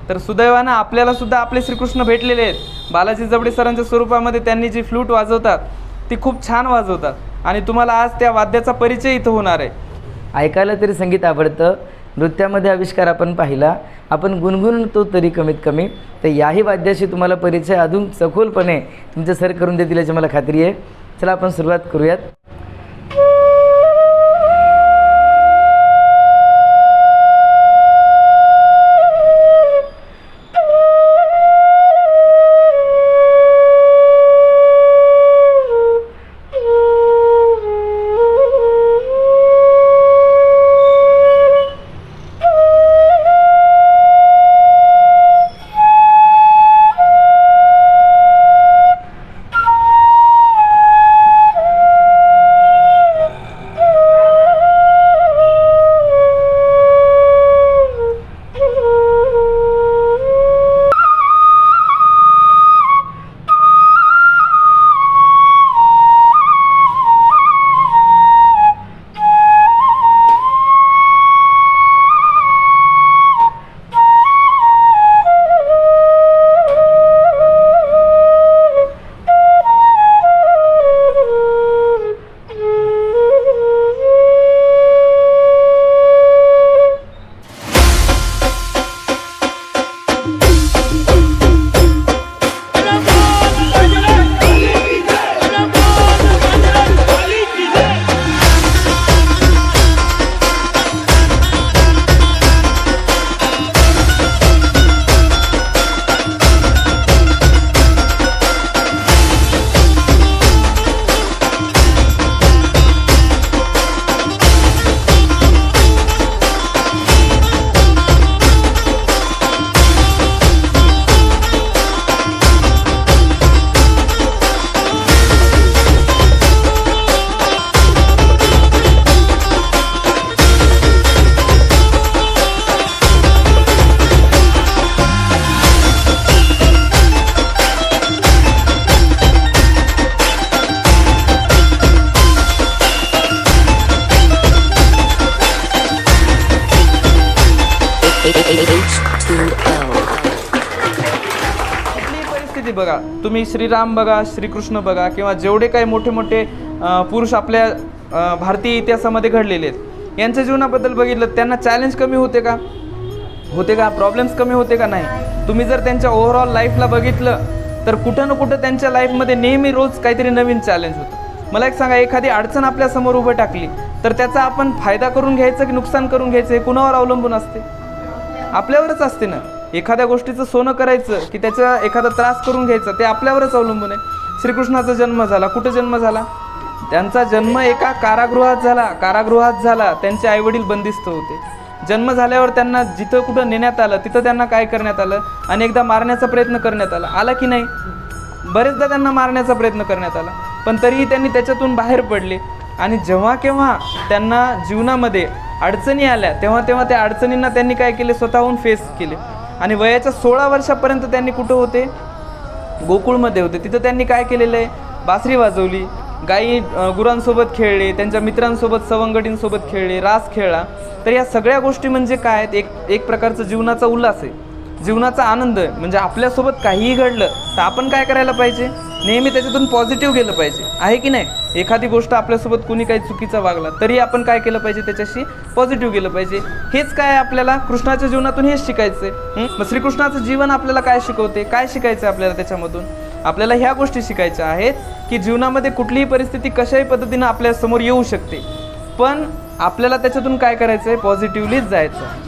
तर सुदैवानं आपल्याला सुद्धा आपले श्रीकृष्ण भेटलेले आहेत। बालाजी जबडे सरांच्या स्वरूपामध्ये त्यांनी जी फ्लूट वाजवतात ती खूप छान वाजवतात आणि तुम्हाला आज त्या वाद्याचा परिचय इथं होणार आहे। ऐकायला तरी संगीत आवडतं, नृत्यामध्ये आविष्कार आपण पाहिला, आपण गुणगुणतो तरी कमीत कमी। तर याही वाद्याशी तुम्हाला परिचय अजून सखोलपणे तुमचे सर करून देतील याची मला खात्री आहे। चला आपण सुरुवात करूयात। कुठलीही परिस्थिती बघा, तुम्ही श्रीराम बघा, श्रीकृष्ण बघा किंवा जेवढे काही मोठे मोठे पुरुष आपल्या भारतीय इतिहासामध्ये घडलेले आहेत, यांच्या जीवनाबद्दल बघितलं, त्यांना चॅलेंज कमी होते का, प्रॉब्लेम्स कमी होते का? नाही। तुम्ही जर त्यांच्या ओव्हरऑल लाईफला बघितलं तर कुठं ना कुठं त्यांच्या लाईफमध्ये नेहमी रोज काहीतरी नवीन चॅलेंज होतं। मला एक सांगा, एखादी अडचण आपल्यासमोर उभं टाकली तर त्याचा आपण फायदा करून घ्यायचं की नुकसान करून घ्यायचं हे कुणावर अवलंबून असते? आपल्यावरच असते ना। एखाद्या गोष्टीचं सोनं करायचं की त्याचा एखादा त्रास करून घ्यायचा ते आपल्यावरच अवलंबून आहे। श्रीकृष्णाचा जन्म झाला, कुठं जन्म झाला? त्यांचा जन्म एका कारागृहात झाला। त्यांचे आईवडील बंदिस्त होते। जन्म झाल्यावर त्यांना जिथं कुठं नेण्यात आलं तिथं त्यांना काय करण्यात आलं? अनेकदा मारण्याचा प्रयत्न करण्यात आला की नाही? बरेचदा त्यांना मारण्याचा प्रयत्न करण्यात आला, पण तरीही त्यांनी त्याच्यातून बाहेर पडले। आणि जेव्हा केव्हा त्यांना जीवनामध्ये अडचणी आल्या तेव्हा त्या अडचणींना त्यांनी काय केले? स्वतःहून फेस केले। आणि वयाच्या 16 वर्षापर्यंत त्यांनी कुठं होते? गोकुळमध्ये होते। तिथं त्यांनी काय केलेलं आहे? बासरी वाजवली, गायी गुरांसोबत खेळले, त्यांच्या मित्रांसोबत सवंगडींसोबत खेळले, रास खेळला। तर या सगळ्या गोष्टी म्हणजे काय आहेत? एक प्रकारचं जीवनाचा उल्हास आहे, जीवनाचा आनंद आहे। म्हणजे आपल्यासोबत काहीही घडलं तर आपण काय करायला पाहिजे? नेहमी त्याच्यातून पॉझिटिव्ह गेलं पाहिजे, आहे की नाही? एखादी गोष्ट आपल्यासोबत कुणी काही चुकीचा वागला तरी आपण काय केलं पाहिजे? त्याच्याशी पॉझिटिव्ह गेलं पाहिजे। हेच काय आपल्याला कृष्णाच्या जीवनातून हेच शिकायचं आहे। मग श्रीकृष्णाचं जीवन आपल्याला काय शिकवते? काय शिकायचं आपल्याला त्याच्यामधून? आपल्याला ह्या गोष्टी शिकायच्या आहेत की जीवनामध्ये कुठलीही परिस्थिती कशाही पद्धतीनं आपल्यासमोर येऊ शकते, पण आपल्याला त्याच्यातून काय करायचं आहे? पॉझिटिव्हलीच जायचं।